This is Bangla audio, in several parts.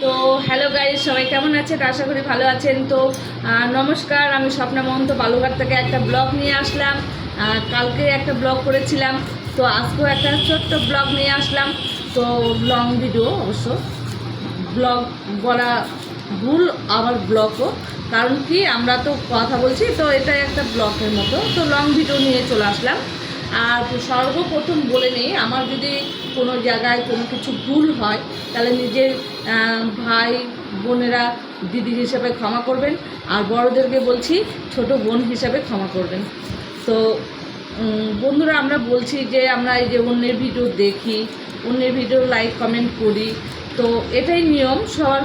তো হ্যালো গাইজ, সবাই কেমন আছেন? আশা করি ভালো আছেন। তো নমস্কার, আমি স্বপ্না মহন্ত বালুঘাট থেকে একটা ব্লগ নিয়ে আসলাম। কালকে একটা ব্লগ করেছিলাম, তো আজকেও একটা ছোট্ট ব্লগ নিয়ে আসলাম। তো লং ভিডিও, অবশ্য ব্লগ বলা ভুল, আবার ব্লগও, কারণ কি আমরা তো কথা বলছি, তো এটা একটা ব্লগের মতো। তো লং ভিডিও নিয়ে চলে আসলাম। আর সর্বপ্রথম বলে নিই, আমার যদি কোনো জায়গায় কোনো কিছু ভুল হয় তাহলে নিজের ভাই বোনেরা দিদি হিসেবে ক্ষমা করবেন, আর বড়দেরকে বলছি ছোট বোন হিসেবে ক্ষমা করবেন। তো বন্ধুরা, আমরা বলছি যে আমরা এই যে অন্যের ভিডিও দেখি, অন্যের ভিডিও লাইক কমেন্ট করি, তো এটাই নিয়ম। সবার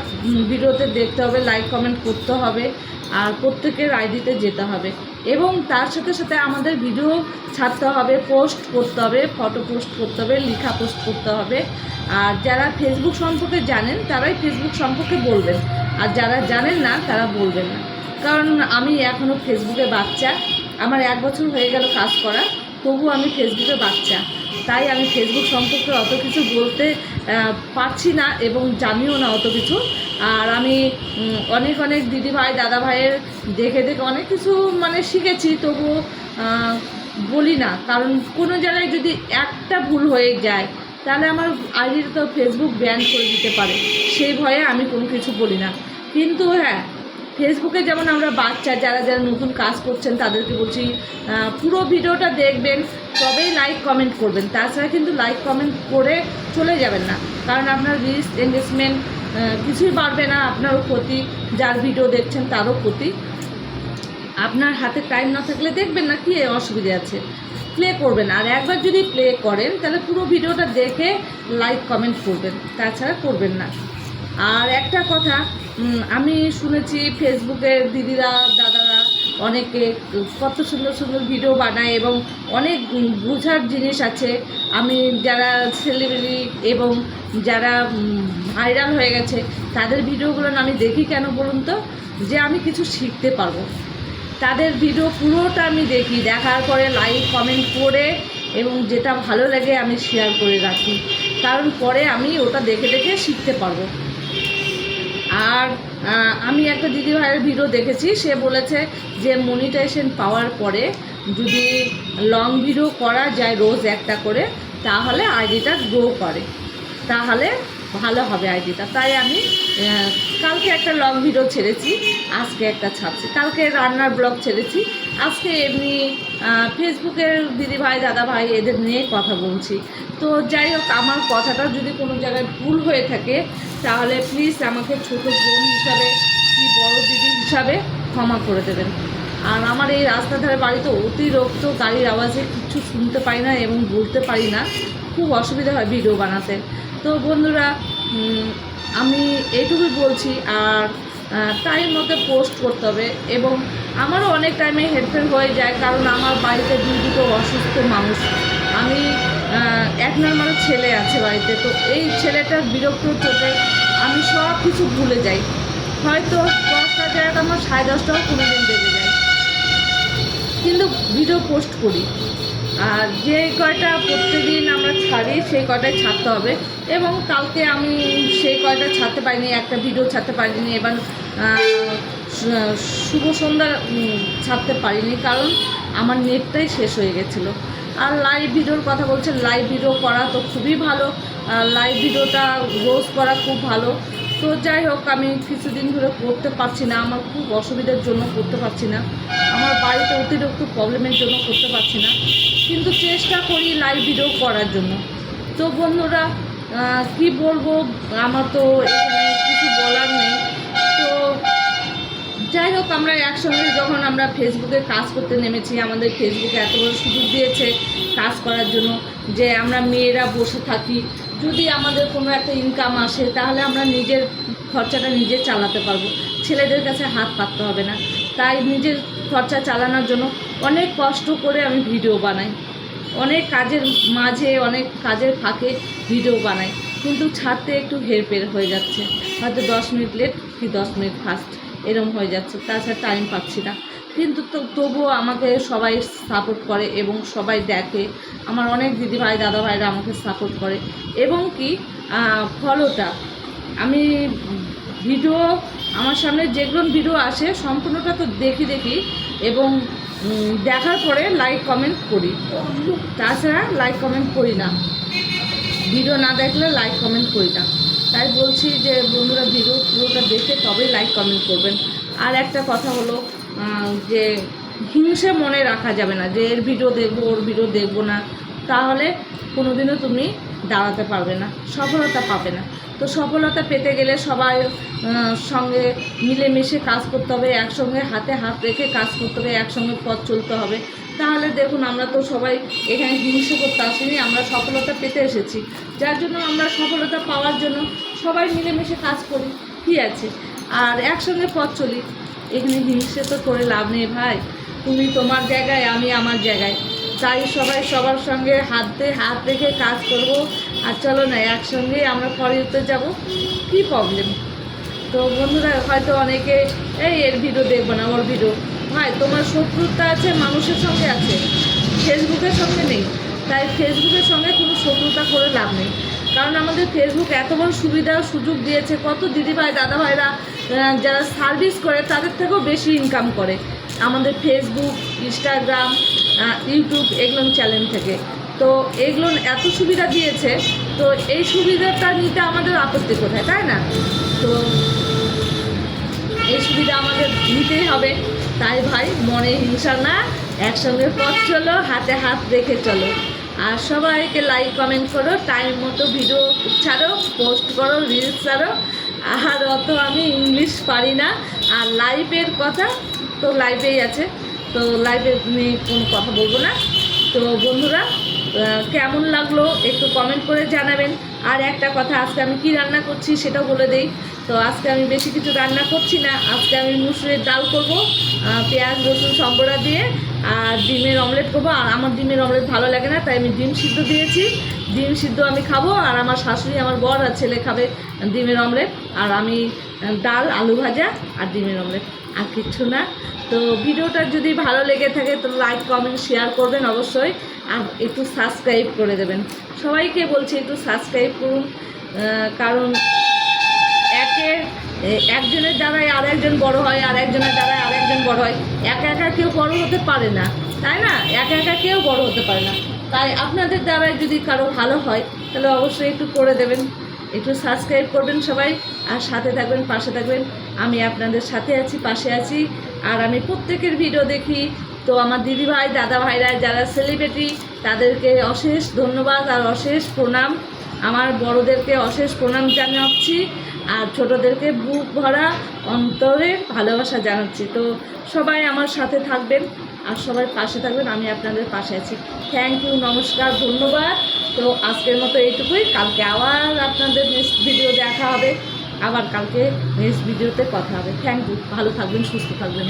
ভিডিওতে দেখতে হবে, লাইক কমেন্ট করতে হবে, আর প্রত্যেকের আইডিতে যেতে হবে, এবং তার সাথে সাথে আমাদের ভিডিও ছাড়তে হবে, পোস্ট করতে হবে, ফটো পোস্ট করতে হবে, লেখা পোস্ট করতে হবে। আর যারা ফেসবুক সম্পর্কে জানেন তারাই ফেসবুক সম্পর্কে বলবেন, আর যারা জানেন না তারা বলবেন না। কারণ আমি এখনও ফেসবুকে বাচ্চা, আমার 1 বছর হয়ে গেল কাজ করা, তবু আমি ফেসবুকে বাচ্চা। তাই আমি ফেসবুক সম্পর্কে অত কিছু বলতে পারছি না এবং জানিও না অত কিছু। আর আমি অনেক অনেক দিদি ভাই দাদা ভাইয়ের দেখে দেখে অনেক কিছু শিখেছি, তবুও বলি না। কারণ কোনো জায়গায় যদি একটা ভুল হয়ে যায় তাহলে আমার আইডিটা তো ফেসবুক ব্যান করে দিতে পারে, সেই ভয়ে আমি কোনো কিছু বলি না। কিন্তু হ্যাঁ, ফেসবুকে যেমন আমরা বাচ্চা, যারা যারা নতুন কাজ করছেন তাদেরকে বলছি পুরো ভিডিওটা দেখবেন, তবেই লাইক কমেন্ট করবেন। তাছাড়া কিন্তু লাইক কমেন্ট করে চলে যাবেন না, কারণ আপনার রিচ এঙ্গেজমেন্ট কিছুই বাড়বে না, আপনারও ক্ষতি, যার ভিডিও দেখছেন তারও ক্ষতি। আপনার হাতে টাইম না থাকলে দেখবেন না, কি অসুবিধা আছে, প্লে করবেন। আর একবার যদি প্লে করেন তাহলে পুরো ভিডিওটা দেখে লাইক কমেন্ট করবেন, তাছাড়া করবেন না। আর একটা কথা, আমি শুনেছি ফেসবুকের দিদিরা দাদারা অনেকে কত সুন্দর সুন্দর ভিডিও বানায় এবং অনেক বোঝার জিনিস আছে। আমি যারা সেলিব্রিটি এবং যারা ভাইরাল হয়ে গেছে তাদের ভিডিওগুলো আমি দেখি কেন বলুন তো, যে আমি কিছু শিখতে পারবো। তাদের ভিডিও পুরোটা আমি দেখি, দেখার পরে লাইক কমেন্ট করে এবং যেটা ভালো লাগে আমি শেয়ার করে রাখি, কারণ পরে আমি ওটা দেখে দেখে শিখতে পারবো। আর আমি একটা দিদি ভাইয়ের ভিডিও দেখেছি, সে বলেছে যে মনিটাইজেশন পাওয়ার পরে যদি লং ভিডিও করা যায় রোজ একটা করে, তাহলে আইডিটা গ্রো করে, তাহলে ভালো হবে আইডিটা। তাই আমি কালকে একটা লং ভিডিও ছেড়েছি, আজকে একটা ছাড়ছি। কালকে রান্নার ব্লগ ছেড়েছি, আজকে এমনি ফেসবুকের দিদি ভাই দাদা ভাই এদের নিয়ে কথা বলছি। তো যাই হোক, আমার কথাটা যদি কোনো জায়গায় ভুল হয়ে থাকে তাহলে প্লিজ আমাকে ছোটো বোন হিসাবে কি বড় দিদি হিসাবে ক্ষমা করে দেবেন। আর আমার এই রাস্তা ধারে বাড়িতে অতিরিক্ত গাড়ির আওয়াজে কিছু শুনতে পাই না এবং বলতে পারি না, খুব অসুবিধা হয় ভিডিও বানাতে। তো বন্ধুরা, আমি এইটুকুই বলছি। আর টাইম মতো পোস্ট করতে হবে, এবং আমারও অনেক টাইমে হেরফের হয়ে যায়, কারণ আমার বাড়িতে দুটো অসুস্থ মানুষ, আমি এক নম্বর ছেলে আছে বাড়িতে। তো এই ছেলেটার বিরক্ত চোটে আমি সব কিছু ভুলে যাই, হয়তো 10টার জায়গায় আমার 10:30টাও কোনো দিন বেজে যায়, কিন্তু ভিডিও পোস্ট করি। আর যে কয়টা প্রত্যেকদিন আমরা ছাড়ি সেই কয়টাই ছাড়তে হবে, এবং কালকে আমি সেই কয়টা ছাড়তে পারিনি, একটা ভিডিও ছাড়তে পারিনি, এবার শুভ সন্ধ্যা ছাড়তে পারিনি, কারণ আমার নেটটাই শেষ হয়ে গেছিলো। আর লাইভ ভিডিওর কথা বলছে, লাইভ ভিডিও করা তো খুবই ভালো, লাইভ ভিডিওটা রোজ করা খুব ভালো। তো যাই হোক, আমি কিছুদিন ধরে করতে পারছি না, আমার খুব অসুবিধার জন্য করতে পারছি না, আমার বাড়িতে অতিরিক্ত প্রবলেমের জন্য করতে পারছি না, কিন্তু চেষ্টা করি লাইভ ভিডিও করার জন্য। তো বন্ধুরা, কি বলবো, আমার তো এখানে কিছু বলার নেই। তো যাই হোক, আমরা একসঙ্গে যখন আমরা ফেসবুকে কাজ করতে নেমেছি, আমাদের ফেসবুকে এত বড় সুযোগ দিয়েছে কাজ করার জন্য, যে আমরা মেয়েরা বসে থাকি, যদি আমাদের কোনো একটা ইনকাম আসে তাহলে আমরা নিজের খরচাটা নিজে চালাতে পারবো, ছেলেদের কাছে হাত পাততে হবে না। তাই নিজের খরচা চালানোর জন্য অনেক কষ্ট করে আমি ভিডিও বানাই, অনেক কাজের মাঝে অনেক কাজের ফাঁকে ভিডিও বানাই, কিন্তু ছাড়তে একটু হেরফের হয়ে যাচ্ছে, হয়তো 10 মিনিট লেট কি 10 মিনিট ফাস্ট এরম হয়ে যাচ্ছে, তাছাড়া টাইম পাচ্ছি না। কিন্তু তবুও আমাকে সবাই সাপোর্ট করে এবং সবাই দেখে, আমার অনেক দিদি ভাই দাদা ভাইরা আমাকে সাপোর্ট করে, এবং কি ফলোটা আমি ভিডিও আমার সামনে যেগুলো ভিডিও আসে সম্পূর্ণটা তো দেখি এবং দেখার পরে লাইক কমেন্ট করি, তাছাড়া লাইক কমেন্ট করি না। ভিডিও না দেখলে লাইক কমেন্ট করি না। তাই বলছি যে বন্ধুরা ভিডিও পুরোটা দেখে তবেই লাইক কমেন্ট করবেন। আর একটা কথা হলো যে হিংসে মনে রাখা যাবে না যে এর ভিডিও দেখবো ওর ভিডিও দেখবো না, তাহলে কোনোদিনও তুমি দাঁড়াতে পারবে না, সফলতা পাবে না। তো সফলতা পেতে গেলে সবাই সঙ্গে মিলেমিশে কাজ করতে হবে, একসঙ্গে হাতে হাত রেখে কাজ করতে হবে, একসঙ্গে পথ চলতে হবে। তাহলে দেখুন আমরা তো সবাই এখানে হিংসে করতে আসিনি, আমরা সফলতা পেতে এসেছি। যার জন্য আমরা সফলতা পাওয়ার জন্য সবাই মিলেমিশে কাজ করি, কী আছে, আর একসঙ্গে পথ চলি। এখানে হিংসে তো করে লাভ নেই ভাই, তুমি তোমার জায়গায় আমি আমার জায়গায়। তাই সবাই সবার সঙ্গে হাতে হাত রেখে কাজ করব। আর চলো না একসঙ্গে আমরা পরে যাব, কি প্রবলেম। তো বন্ধুরা হয়তো অনেকে এর ভিডিও দেখবো না, ওর ভিডিও। ভাই তোমার শত্রুতা আছে মানুষের সঙ্গে আছে, ফেসবুকের সঙ্গে নেই। তাই ফেসবুকের সঙ্গে কোনো শত্রুতা করে লাভ নেই, কারণ আমাদের ফেসবুক এত বড় সুবিধা সুযোগ দিয়েছে। কত দিদিভাই দাদাভাইরা যারা সার্ভিস করে তাদের থেকেও বেশি ইনকাম করে আমাদের ফেসবুক, ইনস্টাগ্রাম, ইউটিউব এগুলো চ্যানেল থেকে। তো এগুলো এত সুবিধা দিয়েছে, তো এই সুবিধাটা নিতে আমাদের আপত্তি কোথায়, তাই না? তো এই সুবিধা আমাদের নিতেই হবে। তাই ভাই মনে হিংসা না, একসঙ্গে পথ চলো, হাতে হাত রেখে চলো। আর সবাইকে লাইক কমেন্ট করো, টাইম মতো ভিডিও ছাড়ো, পোস্ট করো, রিলস ছাড়ো। আর অত আমি ইংলিশ পারি না। আর লাইভের কথা তো লাইভেই আছে, তো লাইভে নিয়ে কোনো কথা বলবো না। তো বন্ধুরা কেমন লাগলো একটু কমেন্ট করে জানাবেন। আর একটা কথা, আজকে আমি কি রান্না করছি সেটাও বলে দেই। তো আজকে আমি বেশি কিছু রান্না করছি না, আজকে আমি মুসুরির ডাল করব, পেঁয়াজ রসুন সম্বরা দিয়ে, আর ডিমের অমলেট করবো। আর আমার ডিমের অমলেট ভালো লাগে না, তাই আমি ডিম সিদ্ধ দিয়েছি। ডিম সিদ্ধ আমি খাবো, আর আমার শাশুড়ি, আমার বর আর ছেলে খাবে ডিমের অমলেট। আর আমি ডাল, আলু ভাজা আর ডিমের অমলেট, আর কিচ্ছু না। তো ভিডিওটা যদি ভালো লেগে থাকে তো লাইক কমেন্ট শেয়ার করবেন অবশ্যই, আর একটু সাবস্ক্রাইব করে দেবেন। সবাইকে বলছি একটু সাবস্ক্রাইব করুন, কারণ একজনের দ্বারাই আর একজন বড়ো হয়, আর একজনের দ্বারাই আর একজন বড়ো হয়। একা একা কেউ বড় হতে পারে না, তাই না? একা একা কেউ বড় হতে পারে না। তাই আপনাদের দ্বারাই যদি কারো ভালো হয় তাহলে অবশ্যই একটু করে দেবেন, একটু সাবস্ক্রাইব করবেন সবাই, আর সাথে থাকবেন, পাশে থাকবেন। আমি আপনাদের সাথে আছি, পাশে আছি। আর আমি প্রত্যেকের ভিডিও দেখি। তো আমার দিদিভাই দাদা ভাইরা যারা সেলিব্রিটি তাদেরকে অশেষ ধন্যবাদ আর অশেষ প্রণাম। আমার বড়োদেরকে অশেষ প্রণাম জানাচ্ছি, আর ছোটোদেরকে বুক ভরা অন্তরে ভালোবাসা জানাচ্ছি। তো সবাই আমার সাথে থাকবেন আর সবাই পাশে থাকবেন, আমি আপনাদের পাশে আছি। থ্যাংক ইউ, নমস্কার, ধন্যবাদ। তো আজকের মতো এইটুকুই, কালকে আবার আপনাদের নেক্সট ভিডিও দেখা হবে, আবার কালকে নেক্সট ভিডিওতে কথা হবে। থ্যাংক ইউ, ভালো থাকবেন, সুস্থ থাকবেন।